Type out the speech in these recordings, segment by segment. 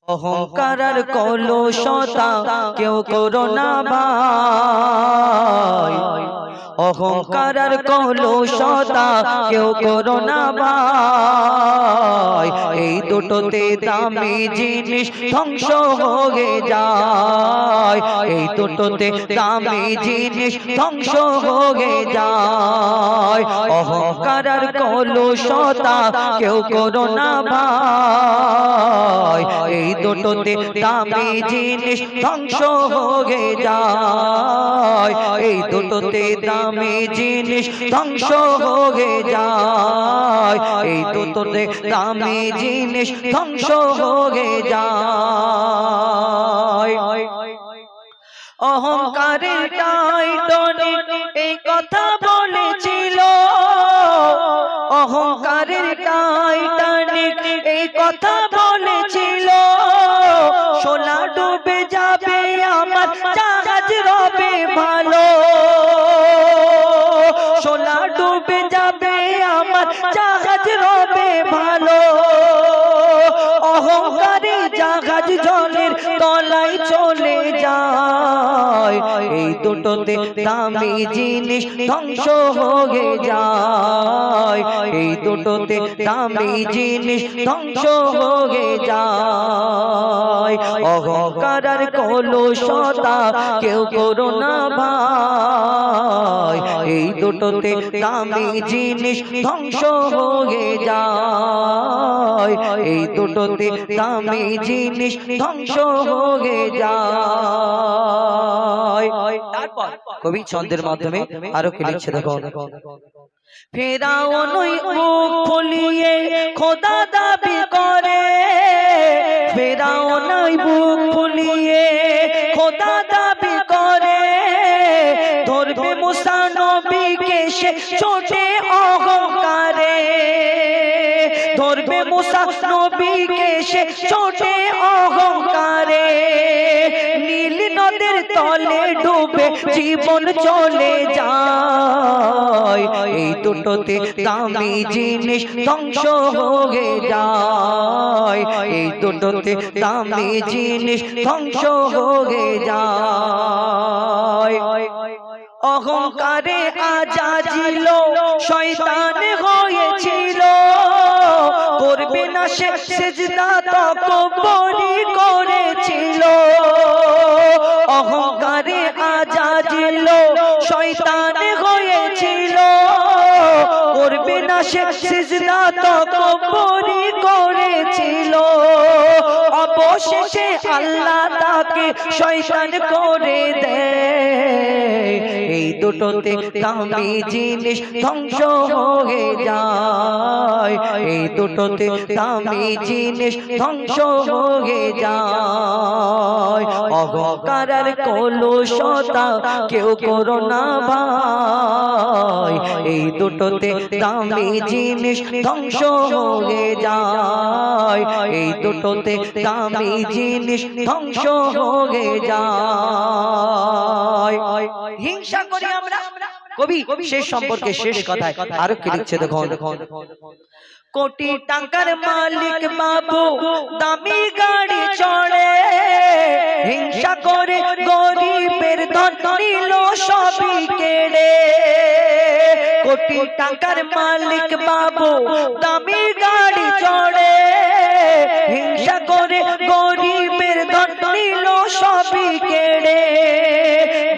অহংকার আর কলুষতা কেউ করো না ভাই। অহংকার আর কলুষতা কেউ করো না ভাই। এই দুটোতে দামি জিনিস ধ্বংস হয়ে যায়। এই দুটোতে দামি জিনিস ধ্বংস হয়ে যায়। অহংকার আর কলুষতা কেউ করো না ভাই। এই দুটোতে দামি জিনিস ধ্বংস হয়ে যায়। এই দুটোতে দামি জিনিস ধ্বংস হয়ে যায়। এই দুটোতে দামি জিনিস ধ্বংস হয়ে যায়। অহংকারের টাইটানিক এই কথা বলেছিল। অহংকারের টাইটানিক এই কথা বলেছিল। সোনা ডুবে যাবে আমার জাহাজ রবে ভালো। সোনা ডুবে যাবে আমার জাহাজ রবে ভালো। অহংকারী জাহাজ জলের তলায় চলে যায়। এই দুটোতে দামি জিনিস ধ্বংস হয়ে যায়। এই দুটোতে দামি জিনিস ধ্বংস হয়ে যায়। অহংকার আর কলুষতা কেউ করো না ভাই। এই দুটোতে দামি জিনিস ধ্বংস হয়ে যায়। এই দুটোতে দামি জিনিস ধ্বংস হয়ে যায়। তারপর কবি ছন্দের মাধ্যমে আরো কি লিখছে দেখো। ফেরাউন মুখ ফুলিয়ে খোদা দাবি করে। ফেরাউন মুখ ফুলিয়ে খোদা দাবি করে। ধরবে মুসা নবীকে সে ছোটে অহংকারে। ধরবে মুসা নবীকে সে ছোটে অহংকারে। নীল নদের তলে ডুবে জীবন চলে যায়। এই দুটোতে দামি জিনিস ধ্বংস হয়ে যায়। এই দুটোতে দামি জিনিস ধ্বংস হয়ে যায়। অহংকারে আজাজিল শয়তান হয়েছিল। করবে না সে সিজদা তাকবীর করেছিল। অহংকারে আজাজিল শয়তান হয়েছিল। করবে না সে সিজদা তাকবীর করেছিল। অবশেষে আল্লাহ তাকে শয়তান করে দেয়। এই দুটোতে দামি জিনিস ধ্বংস হয়ে যায়। এই দুটোতে দামি জিনিস ধ্বংস হয়ে যায়। অহংকার আর কলুষতা কেউ করো না ভাই। এই দুটোতে দামি জিনিস ধ্বংস হয়ে যায়। এই দুটোতে দামি জিনিস ধ্বংস হয়ে যায়। হিংসা করি আমরা। কবি শেষ সম্পর্কে শেষ কথায় আরো কি লিখছে দেখো। কোটি টাকার মালিক বাবু দামি গাড়ি চড়ে। হিংসা করে গরিবের ধন নিল সবই কেড়ে। কোটি টাকার মালিক বাবু দামি গাড়ি চড়ে। হিংসা করে গরিবের ধন নিল সবই কেড়ে।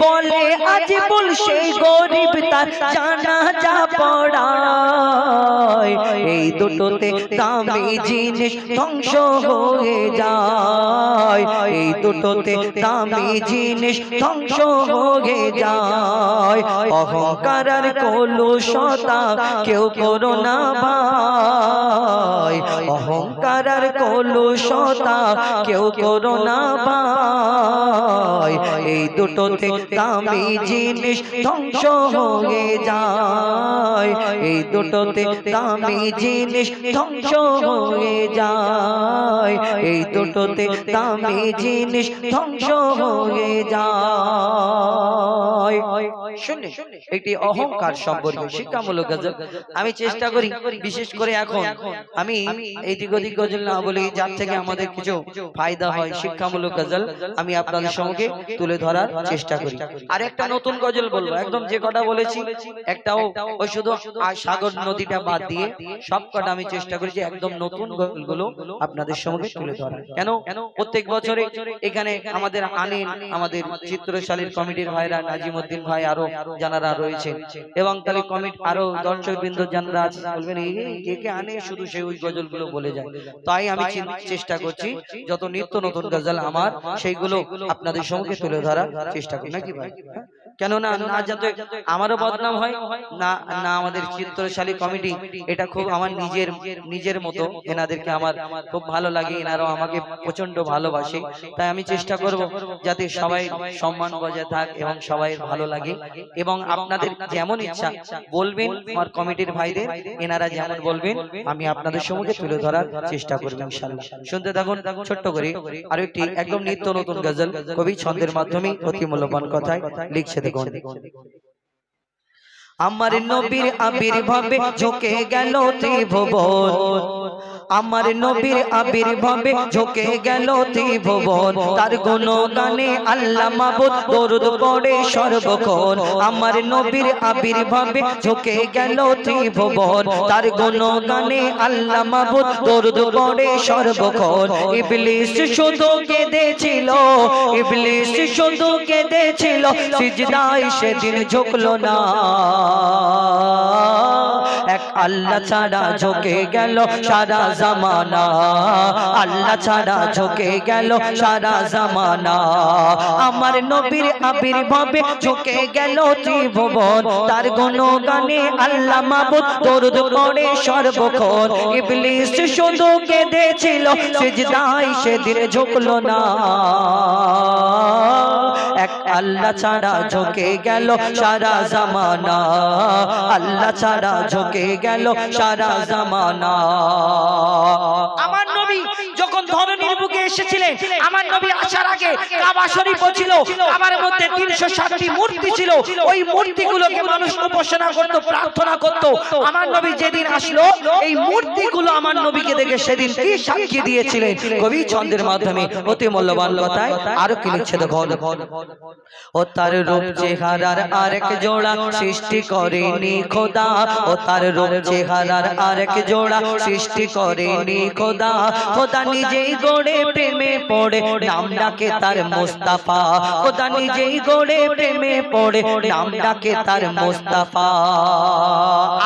বলে আজ বল সেই গরিব তার জানাজা পড়ায়। এই দুটোতে দামি জিনিস ধ্বংস হয়ে যায়। এই দুটোতে দামি জিনিস ধ্বংস হয়ে যায়। অহংকার আর কলুষতা কেউ করো না ভাই। অহংকার আর কলুষতা কেউ করো না ভাই। এই দুটোতে দামি জিনিস ধ্বংস হয়ে যায়। এই দুটোতে দামি জিনিস ধ্বংস হয়ে যায়। এই দুটোতে দামি দামি জিনিস ধ্বংস হয়ে যায়। শুনলে একটি অহংকার সম্পর্কে শিক্ষামূলক গজল আমি চেষ্টা করি, বিশেষ করে এখন আমি এইদিক ওদিক গজল না বলি, যার থেকে আমাদের কিছু ফায়দা হয় শিক্ষামূলক গজল আমি আপনাদের সঙ্গে তুলে ধরার চেষ্টা করি। আর একটা নতুন গজল বলবো, একদম যে কটা বলেছি একটাও ওই শুধু সাগর নদীটা বাদ দিয়ে সব কটা আমি চেষ্টা করি যে একদম নতুন গজলগুলো আপনাদের সঙ্গে তুলে ধরার। কেন প্রত্যেক বছরে এখানে আমাদের আনেন আমাদের চিত্রশালীর কমিটির ভাইরা, নাজিমউদ্দিন ভাই আরো যারা রয়েছে এবং তাহলে কমিটি আরো দর্শকবৃন্দ যারা আছে বলবেন এই কে কে আনে শুধু সেই ওই গজলগুলো বলে যায়। তাই আমি চেষ্টা করছি যত নিত্য নতুন গজল আমার সেইগুলো আপনাদের সঙ্গে তুলে ধরার চেষ্টা করি, নাকি ভাই? কেন না না যাতে আমারও বদনাম হয় না, না আমাদের চিত্রশালী কমিটি এটা খুব আমার নিজের মতো, এনাদেরকে আমার খুব ভালো লাগে, এনারাও আমাকে প্রচন্ড ভালোবাসে। তাই আমি চেষ্টা করব যাতে সবাই সম্মান বজায় থাক এবং সবাই ভালো লাগে এবং আপনাদের যেমন ইচ্ছা বলবেন আমার কমিটির ভাইদের, এনারা যেমন বলবেন আমি আপনাদের সঙ্গে তুলে ধরার চেষ্টা করব ইনশাআল্লাহ। শুনতে থাকুন ছোট্ট করে আরো একটি একদম নিত্য নতুন গজল কবি ছন্দের মাধ্যমে অতি মূল্যবান কথায় লিখছে। দেখুন, আমার নবীর আবির্ভাবে ঝুঁকে গেল ত্রিভুবন, আমার নবীর আবির্ভাবে ঝুঁকে গেল ত্রিভুবন, তার গুণগানে আল্লাহ মাবুদ দরুদ পড়ে সর্বক্ষণ। আমার নবীর আবির্ভাবে ঝুঁকে গেল ত্রিভুবন, তার গুণগানে আল্লাহ মাবুদ দরুদ পড়ে সর্বক্ষণ। ইবলিস শুধু কেঁদেছিল, ইবলিস শুধু কেঁদেছিল, সিজদায় সেদিন ঝুঁকলো না। এক আল্লাহ ছাড়া ঝুঁকে গেল সারা জামানা, আল্লাহ ছাড়া ঝুঁকে গেল সারা জামানা। আমার নবীর আবির্ভাবে ঝুঁকে গেল ত্রিভুবন, তার গুণগানে আল্লাহ মাবুদ দরুদ পড়ে সর্বক্ষণ। ইবলিস শুধু কেঁদেছিল, সিজদায় সেদিন ঝুঁকলো না। এক আল্লাহ ছাড়া ঝুঁকে গেল সারা জামানা, আল্লাহ ছাড়া ঝুঁকে গেল সারা জামানা। আমার নবী যখন ধরনীর বুকে এসেছিলেন, আমার নবী আসার আগে কাবা শরীফ ছিল, কাবার মধ্যে 360টি মূর্তি ছিল, ওই মূর্তিগুলোকে মানুষ উপাসনা করত, প্রার্থনা করত। আমার নবী যেদিন আসলো এই মূর্তিগুলো আমার নবীকে দেখে সেদিন কি সাক্ষী দিয়েছিলেন কবি ছন্দের মাধ্যমে অতি মূল্যবান কথায় আরো কি লিখছে দেখুন। ও তার রূপ চেহারার আরেক জোড়া সৃষ্টি করেনি খোদা, ও তার রূপ চেহারার আরেক জোড়া সৃষ্টি করেনি খোদা। খোদা নিজেই গড়ে প্রেমে পড়ে নাম ডাকে তার মুস্তাফা, খোদা নিজেই গড়ে প্রেমে পড়ে নাম ডাকে তার মুস্তাফা।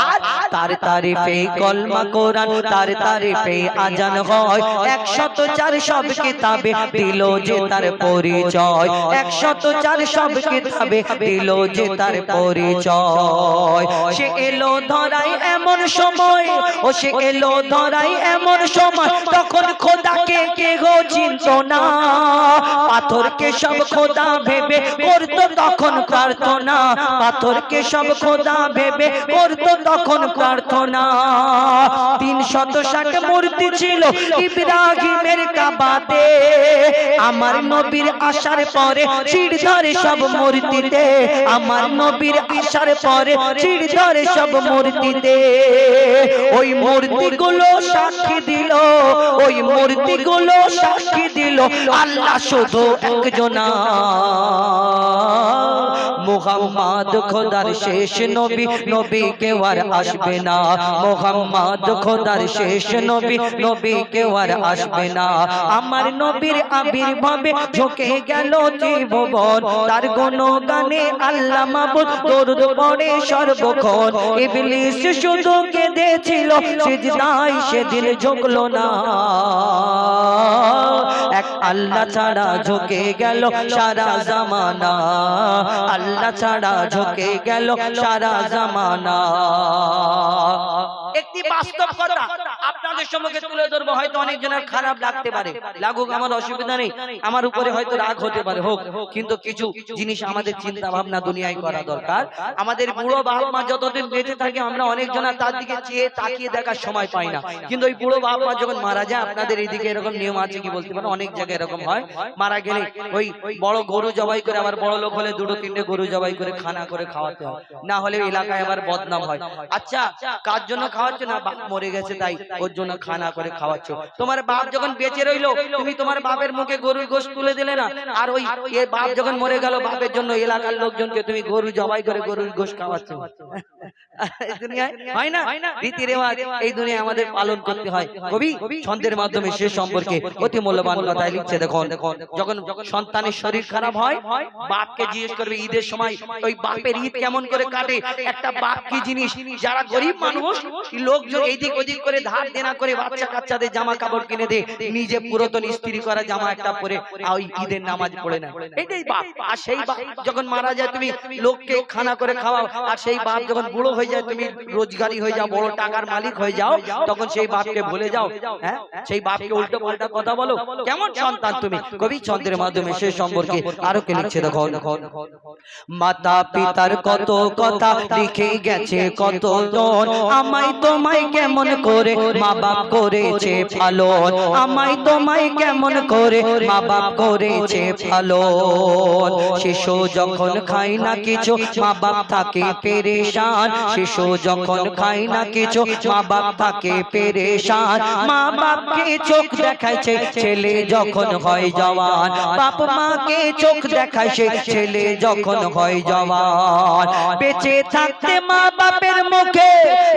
আর তার তারিফে কলমা কোরআন, তার তারিফে আজান হয়, 104 সব কিতাবে দিল যে তার পরিচয়, 104 সব কিতাবে দিল যে তার পরিচয়। সে এলো ধরায় এমন সময়, ও সে এলো ধরায় এমন সময়, তখন খোদাকে কেহ চিনত না। পাথরকে সব খোদা ভেবে করত তখন প্রার্থনা, পাথরকে সব খোদা ভেবে করত তখন প্রার্থনা। 360 মূর্তি ছিল ইব্রাহিমের কাবাতে, আমার নবীর আসার পরে চিড় ধরে সব মূর্তিতে, আমার নবীর আসার পরে চিড় ধরে সব মূর্তিতে। ওই মূর্তিগুলো সাক্ষী দিল, ওই মূর্তিগুলো সাক্ষী দিল আল্লাহ শুধু একজনা। মুহাম্মদ খোদার শেষ নবী, নবী কেউ আর আসবে না। মুহাম্মদ খোদার শেষ নবী, নবী কেউ আর আসবে না। আমার নবীর আবির্ভাবে ঝুঁকে গেল ত্রিভুবন, তার গুণগানে আল্লাহ মাবুদ দরুদ পড়ে সর্বক্ষণ। ইবলিস শুধু কেঁদেছিল, সিজদায় সেদিন ঝুঁকলো না। এক আল্লাহ ছাড়া ঝুঁকে গেল সারা জামানা, আল্লাহ ছাড়া ঝুঁকে গেল সারা জামানা। একটি বাস্তব কথা আপনাদের সম্মুখে তুলে ধরবো। হয়তো অনেক জনের খারাপ লাগতে পারে, লাগুক, আমার অসুবিধা নেই, আমার উপরে হয়তো রাগ হতে পারে, হোক, কিন্তু কিছু জিনিস আমাদের চিন্তা ভাবনা দুনিয়ায় করা দরকার। আমাদের বুড়ো বাপ মা যতদিন বেঁচে থাকে আমরা অনেক জনা তার দিকে চেয়ে তাকিয়ে দেখার সময় পাই না, কিন্তু ওই বুড়ো বাপ মা যখন মারা যায়, আপনাদের এইদিকে এরকম নিয়ম আছে কি বলতে পারেন, অনেক জায়গায় এরকম হয়, মারা গেলে ওই বড় গরু জবাই করে, আবার বড় লোক হলে দুটো তিনটে গরু জবাই করে খানা করে খাওয়াতে হয়, না হলে এলাকায় আবার বদনাম হয়। আচ্ছা, কার জন্য খাওয়াচ্ছ? না বাপ মরে গেছে তাই ওর জন্য খানা করে খাওয়াচ্ছ। তোমার বাপ যখন বেঁচে রইলো, তুমি তোমার বাপের মুখে গরুর গোশত তুলে দিলে না, আর ওই বাপ যখন মরে গেল, বাপের জন্য এলাকার লোকজনকে তুমি গরু জবাই করে গরুর গোশত খাওয়াচ্ছ। দুনিয়ায় হয় না রীতি রেওয়াজ, এই দুনিয়ায় আমাদের পালন করতে হয়। কবি ছন্দের মাধ্যমে সে সম্পর্কে অতি মূল্যবান কথা লিখছে। দেখুন, যখন সন্তানের শরীর খারাপ হয়, বাপকে জিজ্ঞেস করবে ঈদের সময় ওই বাপের ঈদ কেমন করে কাটে। একটা বাপ কি জিনিস, যারা গরিব মানুষ, লোকজন এইদিক ওদিক করে ধার দেনা করে বাচ্চা কাচ্চাদের জামা কাপড় কিনে দেয়, নিজে পুরাতন ইস্ত্রি করা জামা একটা পরে ওই ঈদের নামাজ পড়ে না, এটাই বাপ। আর সেই বাপ যখন মারা যায়, তুমি লোককে খানা করে খাওয়াও, আর সেই বাপ যখন বুড়ো হয়ে যায়, তুমি রোজগারি হয়ে যাও, বড় টাকার মালিক হয়ে যাও, তখন সেই বাপকে ভুলে যাও। হ্যাঁ, সেই বাপকে উল্টো পাল্টা কথা বলো, কেমন সন্তান তুমি। কবি ছন্দের মাধ্যমে সে সম্পর্কে আরো কে লিখছে। দেখো, মাতা পিতার কত কথা লিখে গেছে কত জন, আমায় তোমায় কেমন করে মা বাপ করেছে ভালো, আমায় তোমায় কেমন করে মা বাপ করেছে ভালো। শিশু যখন খায় না কিছু মা বাপ থাকে পেরেশান, শিশু যখন খায় না কিছু মা বাপ থাকে পেরেশান, মা বাপকে চোখ দেখাইছে ছেলে যখন হয় জওয়ান, বাপ মাকে চোখ দেখাইছে ছেলে যখন হয় জওয়ান। বেঁচে থাকতে মা বাপের মুখে,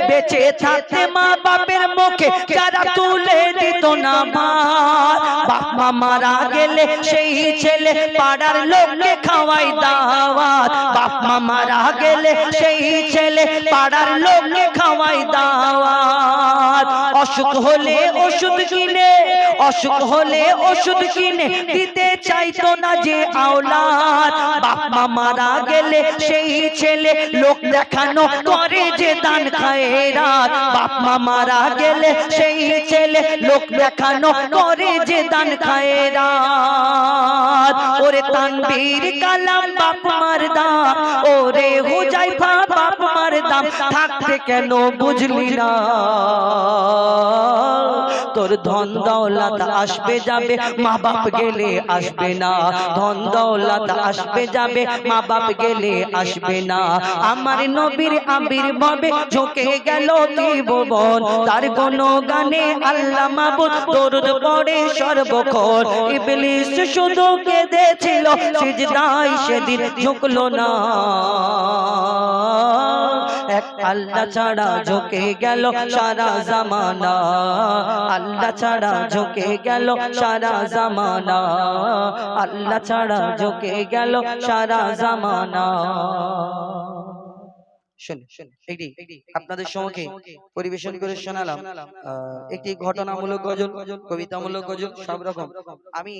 বেঁচে থাকতে মা বাপের মুখে যারা তুলে দিত না ভাত, বাপ মা মারা গেলে সেই ছেলে পাড়ার লোককে খাওয়াই দাওয়াত, বাপ মা মারা গেলে সেই ছেলে পাড়ার লোককে খাওয়াই দাওয়াত। অসুখ হলে ওষুধ কিনে, অসুখ হলে ওষুধ কিনে দিতে চাইতো না যে আওলাদ, বাপ মা মারা গেলে সেই ছেলে লোক দেখানো করে যে দান খায়রাত, বাপ মা মারা গেলে সেই ছেলে লোক দেখানো করে যে দান খায়রাত। ওরে তানবীর কালাম বাপ মার দাম, ওরে হুজাইফা বাপ মার দাম, থাকতে কেন বুঝলি না। তোর ধন দৌলত আসবে যাবে, মা বাপ গেলে আসবে না, ধন দৌলত আসবে যাবে, মা বাপ গেলে আসবে না। আমার নবীর আবির্ভাবে ঝুঁকে গেল ত্রিভুবন, তার গুণগানে আল্লাহ মাবুদ দরুদ পড়ে সর্বক্ষণ। ইবলিস শুধু কেঁদেছিল সিজদায়, সেদিন ঝুঁকলো না। এক আল্লাহ ছাড়া ঝুঁকে গেল সারা জামানা, আল্লাহ ছাড়া ঝুঁকে গেল সারা জামানা, আল্লাহ ছাড়া ঝুঁকে গেল সারা জামানা। আপনাদের সম্মুখে পরিবেশন করে শোনালাম একটি ঘটনামূলক গজল, কবিতামূলক গজল, সব রকম। আমি